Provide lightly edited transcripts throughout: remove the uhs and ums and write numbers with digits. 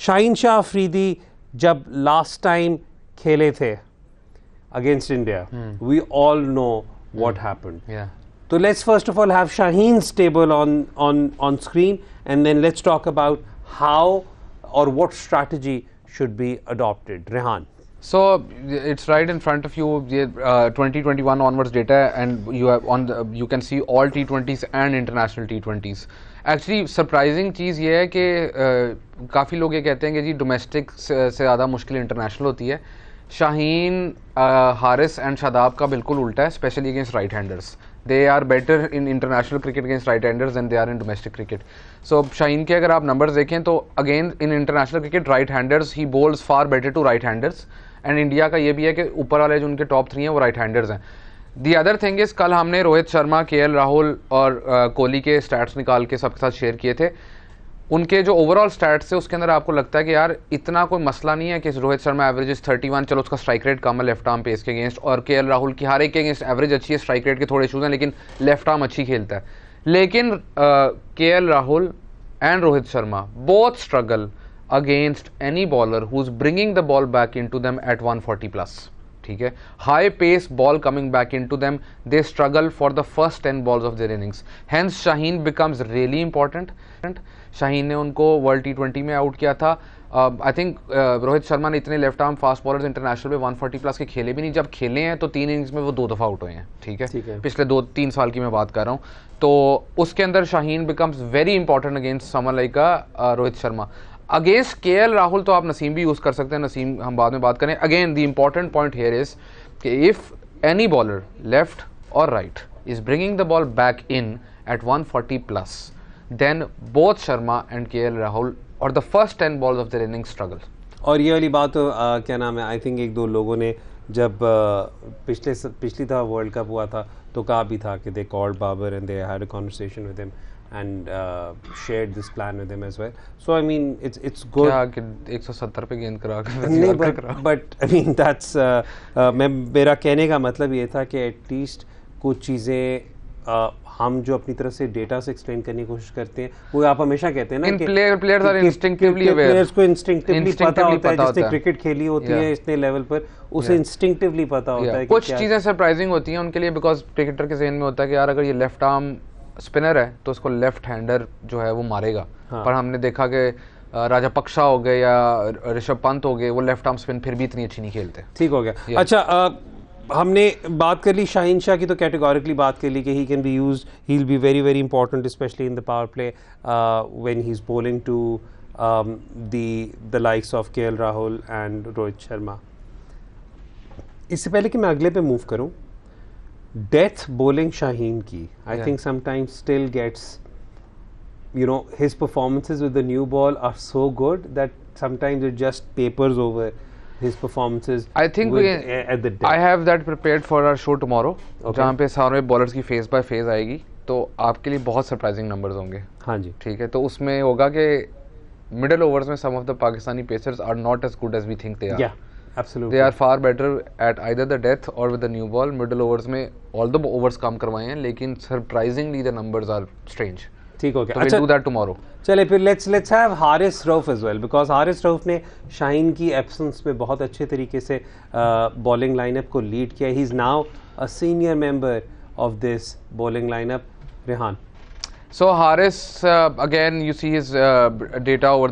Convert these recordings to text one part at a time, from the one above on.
शाहीन शाह अफरीदी जब last time खेले थे against India, we all know what happened. Yeah. So let's first of all have Shaheen's table on screen, and then let's talk about how or what strategy should be adopted. Rehan. So it's right in front of you, 2021 onwards data, and you have you can see all T20s and international T20s. Actually surprising चीज़ ये है कि काफ़ी लोग ये कहते हैं कि जी domestic से ज़्यादा मुश्किल इंटरनेशनल होती है. शाहीन, हारिस एंड शादाब का बिल्कुल उल्टा है, specially against right handers. They are better in international cricket against right handers and they are in domestic cricket. So Shaheen के अगर आप नंबर्स देखें तो again in international cricket right handers ही bowls far better to right handers. And India का ये भी है कि ऊपर वाले जो उनके टॉप 3 हैं वो राइट हैंडर्स हैं. दी अदर थिंग इज, कल हमने रोहित शर्मा, केएल राहुल और कोहली के स्टैट्स निकाल के सबके साथ शेयर किए थे. उनके जो ओवरऑल स्टैट्स थे उसके अंदर आपको लगता है कि यार इतना कोई मसला नहीं है कि रोहित शर्मा एवरेज 31, चलो उसका स्ट्राइक रेट कम है लेफ्ट आर्म पेस के अगेंस्ट, और केएल राहुल की हर एक के अगेंस्ट एवरेज अच्छी है, स्ट्राइक रेट के थोड़े इशूज हैं, लेकिन लेफ्ट आर्म अच्छी खेलता है. लेकिन KL Rahul and Rohit Sharma both struggle against any bowler who is bringing the ball back into them at 140+. ठीक है, high pace ball coming back into them, they struggle for the first 10 balls of their innings. Hence Shaheen becomes really important. Shaheen ने उनको world T20 में out किया था. I think Rohit Sharma ने इतने left arm fast bowlers international में 140+ के खेले भी नहीं. जब खेले हैं तो 3 इनिंग्स में वो 2 दफ़ा आउट हुए हैं. ठीक है, पिछले 2-3 साल की मैं बात कर रहा हूँ. तो उसके अंदर Shaheen becomes very important against someone like Rohit Sharma. Against KL Rahul तो आप नसीम भी यूज़ कर सकते हैं, नसीम हम बाद में बात करें. Again the important point here is कि इफ़ एनी बॉलर लेफ्ट और right is bringing the ball back in at 140+, then both Sharma and KL Rahul or the first 10 balls of their innings struggle. और ये वाली बात क्या नाम है, I think 1-2 लोगों ने जब पिछली था वर्ल्ड कप हुआ था तो कहा भी था कि they called Babar and they had a conversation with him and shared this plan with him as well. So I mean it's good. क्या कि 170 पे गेंद करा नहीं, बट आई मीन दैट्स मेरा कहने का मतलब ये था कि एटलीस्ट कुछ चीज़ें हम जो अपनी तरफ से डेटा से एक्सप्लेन करने की कोशिश करते हैं, वो आप हमेशा कहते हैं ना कि players are instinctively aware. Players को इंस्टिंक्टिवली पता होता है, जिसने क्रिकेट खेली होती है इतने लेवल पर, उसे इंस्टिंक्टिवली पता होता है. कुछ चीज़ें सरप्राइजिंग होती हैं उनके लिए, बिकॉज क्रिकेटर के जहन में होता है कि यार अगर ये लेफ्ट आर्म स्पिनर है तो उसको लेफ्ट हैंडर जो है वो मारेगा. पर हमने देखा कि राजापक्षा हो गए या ऋषभ पंत हो गए, वो लेफ्ट आर्म स्पिन फिर भी इतनी अच्छी नहीं खेलते. ठीक हो गया. अच्छा, हमने बात कर ली शाहीन शाह की, तो कैटेगोरिकली बात कर ली कि he can be used, he will be very very important specially in the power play when he is bowling to the likes of KL Rahul and Rohit Sharma. इससे पहले कि मैं अगले पे मूव करूं, डेथ बॉलिंग शाहीन की I think sometimes still gets, you know, his performances with the new ball are so good that sometimes it just papers over his performances. I think at the death. I have that prepared for our show tomorrow, जहाँ पे सारे bowlers की phase by phase आएगी, तो आपके लिए बहुत surprising numbers होंगे. हाँ जी, ठीक है. तो उसमें होगा कि मिडिल ओवर्स में some of the Pakistani pacers are not as good as we think they are. Yeah, absolutely. They are far better at either the death or with the new ball. Middle overs में all the overs कम करवाए हैं, लेकिन surprisingly the numbers are strange. ठीक हो गया. So we'll do that tomorrow. चले फिर let's have Haris Rauf as well, because Haris Rauf ने शाहीन की एब्सेंस में बहुत अच्छे तरीके से बॉलिंग लाइनअप को लीड किया. He is now a senior member of this bowling lineup. Rehan. So Haris, again you see his data over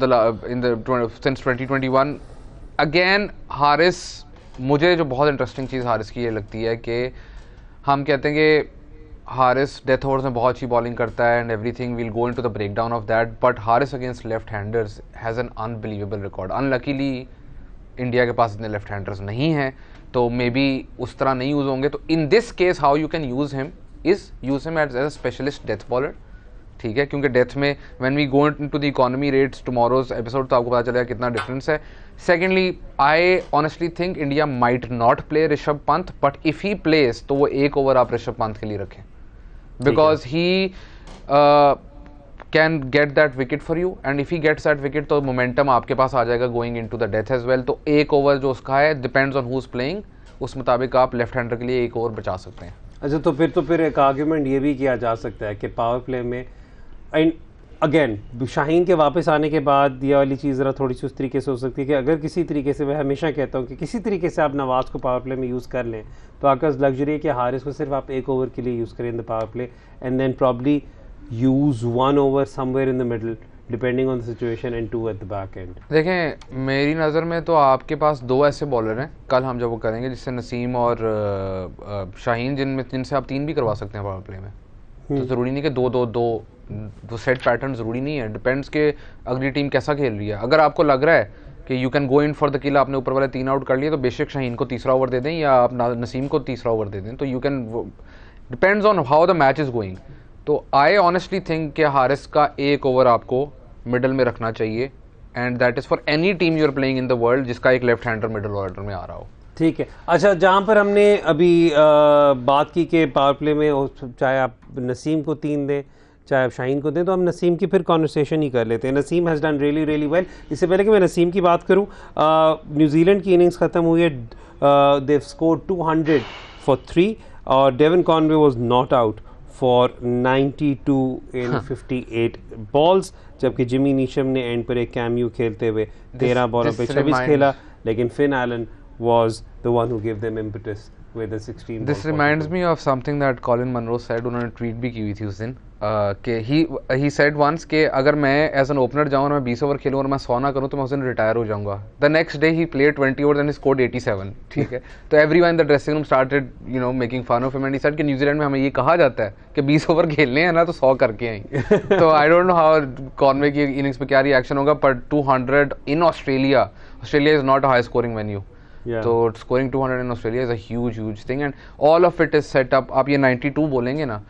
since 2021. Again Haris, मुझे जो बहुत इंटरेस्टिंग चीज़ हारिस की ये लगती है कि हम कहते हैं कि हारिस डेथ ओवर्स में बहुत अच्छी बॉलिंग करता है and everything, will go into the breakdown of that, but Haris against left handers has an unbelievable record. Unluckily India के पास इतने लेफ्ट हैंडर्स नहीं हैं, तो मे बी उस तरह नहीं यूज़ होंगे. तो in this case how you can use him is use him as a specialist death bowler. ठीक है, क्योंकि डेथ में when we go into the economy rates tomorrow's episode, तो आपको पता चलेगा कितना डिफरेंस है. Secondly, I honestly think India might not play Rishabh Pant, but if he plays तो वो 1 ओवर आप ऋषभ पंत के लिए रखें, because he can get that wicket for you, and if he gets that wicket तो momentum आपके पास आ जाएगा going into the death as well. तो 1 ओवर जो उसका है depends on who's playing, उस मुताबिक आप लेफ्ट हैंडर के लिए 1 ओवर बचा सकते हैं. अच्छा, तो फिर एक आर्ग्यूमेंट ये भी किया जा सकता है कि पावर प्ले में अगेन शाहीन के वापस आने के बाद ये वाली चीज़ ज़रा थोड़ी सी उस तरीके से हो सकती है कि अगर किसी तरीके से, मैं हमेशा कहता हूँ कि किसी तरीके से आप नवाज को पावर प्ले में यूज़ कर लें तो आपका लग्जरी है कि हारिस को सिर्फ आप एक ओवर के लिए यूज़ करें in the power play and then probably use 1 over somewhere in the middle depending on the situation and 2 at the back end. देखें मेरी नज़र में तो आपके पास 2 ऐसे बॉलर हैं कल हम जब वो करेंगे जिससे नसीम और शाहीन जिनसे आप 3 भी करवा सकते हैं पावर प्ले में। तो ज़रूरी नहीं कि 2-2-2 वो सेट पैटर्न ज़रूरी नहीं है, डिपेंड्स के अगली टीम कैसा खेल रही है। अगर आपको लग रहा है कि you can go in for the किल, आपने ऊपर वाले 3 आउट कर लिए तो बेशक शाहीन को तीसरा ओवर दे दें या आप नसीम को तीसरा ओवर दे दें, तो you can, depends on how the match is going. तो आई ऑनेस्टली थिंक कि हारिस का एक ओवर आपको मिडल में रखना चाहिए and that is for any team you are playing in the world जिसका एक लेफ्ट हैंडर मिडल ऑर्डर में आ रहा हो। ठीक है। अच्छा, जहाँ पर हमने अभी बात की कि पावर प्ले में चाहे आप नसीम को 3 दें चाहे आप शाहीन को दें, तो हम नसीम की फिर कॉन्वर्सेशन ही कर लेते हैं। Naseem has done really really well. इससे पहले कि मैं नसीम की बात करूं, न्यूजीलैंड की इनिंग्स ख़त्म हुई है, देव स्कोर 200 फॉर 3 और Devon Conway was not out for 92 in 58 balls, जबकि जिमी नीशम ने एंड पर एक कैमियो खेलते हुए 13 बॉलों पे 26 खेला, लेकिन Finn Allen was the one who gave them impetus with the 16 This reminds me of something that Colin Munro said, उन्होंने ट्वीट भी की हुई थी उस दिन कि he said once कि अगर मैं एज एन ओपनर जाऊँ और मैं 20 ओवर खेलूँ और मैं 100 ना करूँ तो मैं उस दिन रिटायर हो जाऊँगा। The next day he played 20 overs and he scored 87, ठीक है। तो everyone in the dressing room started you know making fun of him and he said कि न्यूजीलैंड में हमें ये कहा जाता है कि 20 ओवर खेलने हैं ना तो 100 करके आएंगे। तो I don't know how Conway की इनिंग्स पे क्या रिएक्शन होगा, पर 200 in Australia is not a high scoring venue. तो scoring 200 in Australia is a huge thing and all of it is set up. आप ये 92 बोलेंगे ना,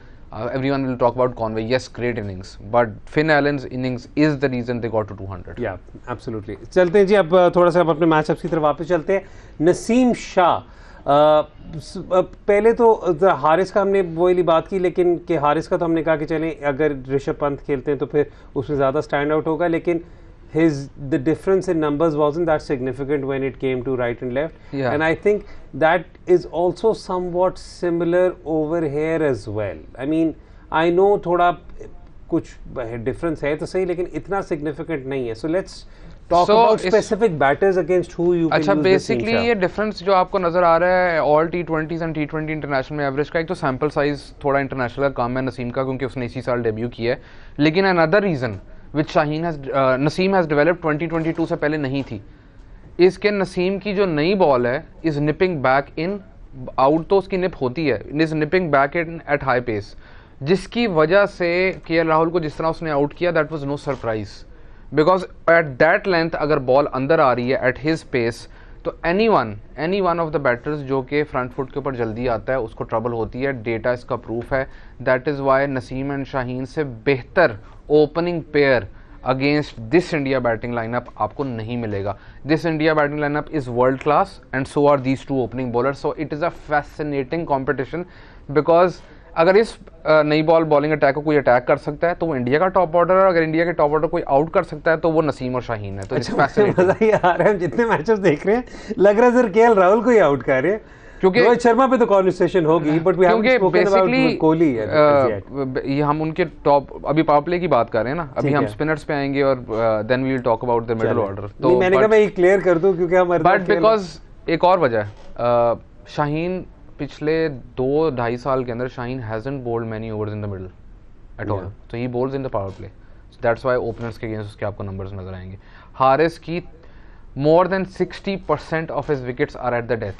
everyone will talk about Conway, yes, great innings, but Finn Allen's innings is the reason they got to 200. Yeah, absolutely. चलते हैं जी, अब थोड़ा सा अपने मैचअप्स की तरफ वापस चलते हैं। नसीम शाह, पहले तो हारिस का हमने वही बात की, लेकिन कि हारिस का तो हमने कहा कि चलें अगर ऋषभ पंत खेलते हैं तो फिर उसमें ज़्यादा स्टैंड आउट होगा, लेकिन the difference in numbers wasn't that significant when it came to right and left. Yeah. And I think that is also somewhat similar over here as well. I mean, I know थोड़ा कुछ difference है तो सही, लेकिन इतना significant नहीं है. So let's talk about specific batters against who you can use. अच्छा, बेसिकली ये डिफरेंस जो आपको नजर आ रहा है all T20s and T20 international में एवरेज का, एक तो सैम्पल साइज थोड़ा इंटरनेशनल का कम है नसीम का क्योंकि उसने इसी साल डेब्यू किया है, लेकिन another reason which Naseem has developed 2022 से पहले नहीं थी, इसके नसीम की जो नई बॉल है is nipping back in, out तो उसकी निप होती है, is nipping back in at high pace, जिसकी वजह से केएल राहुल को जिस तरह उसने आउट किया that was no surprise, because at that length अगर बॉल अंदर आ रही है एट हिज पेस तो any one of the batters जो कि फ्रंट फुट के ऊपर जल्दी आता है उसको ट्रबल होती है। डेटा इसका प्रूफ है। That is why Naseem and Shaheen से बेहतर opening pair against this India batting lineup आपको नहीं मिलेगा। This India batting lineup is world class and so are these 2 opening bowlers, so it is a fascinating competition, because अगर इस नई ball bowling attack को कोई अटैक कर सकता है तो वो इंडिया का टॉप ऑर्डर है, अगर इंडिया के टॉप ऑर्डर कोई आउट कर सकता है तो वो नसीम और शाहीन है। तो मजा ही आ रहा है, जितने मैचेस देख रहे हैं लग रहा है सर केएल राहुल को ही आउट कर रहे हैं, क्योंकि रोहित शर्मा पे तो कॉन्वर्सेशन होगी, but we haven't spoken about Kohli. ये हम उनके टॉप अभी पावर प्ले की बात कर रहे हैं ना, अभी हम स्पिनर्स पे आएंगे और then we will talk about the middle order. तो मैंने कहा मैं ये क्लियर कर दूं क्योंकि हम बट बिकॉज एक और वजह है, शाहीन पिछले 2-2.5 साल के अंदर Shaheen hasn't bowled many overs in the middle at all, so he bowls in the power play, that's why openers के अगेंस्ट उसके आपको नंबर्स नजर आएंगे। हारिस की more than 60% of his wickets are at the death.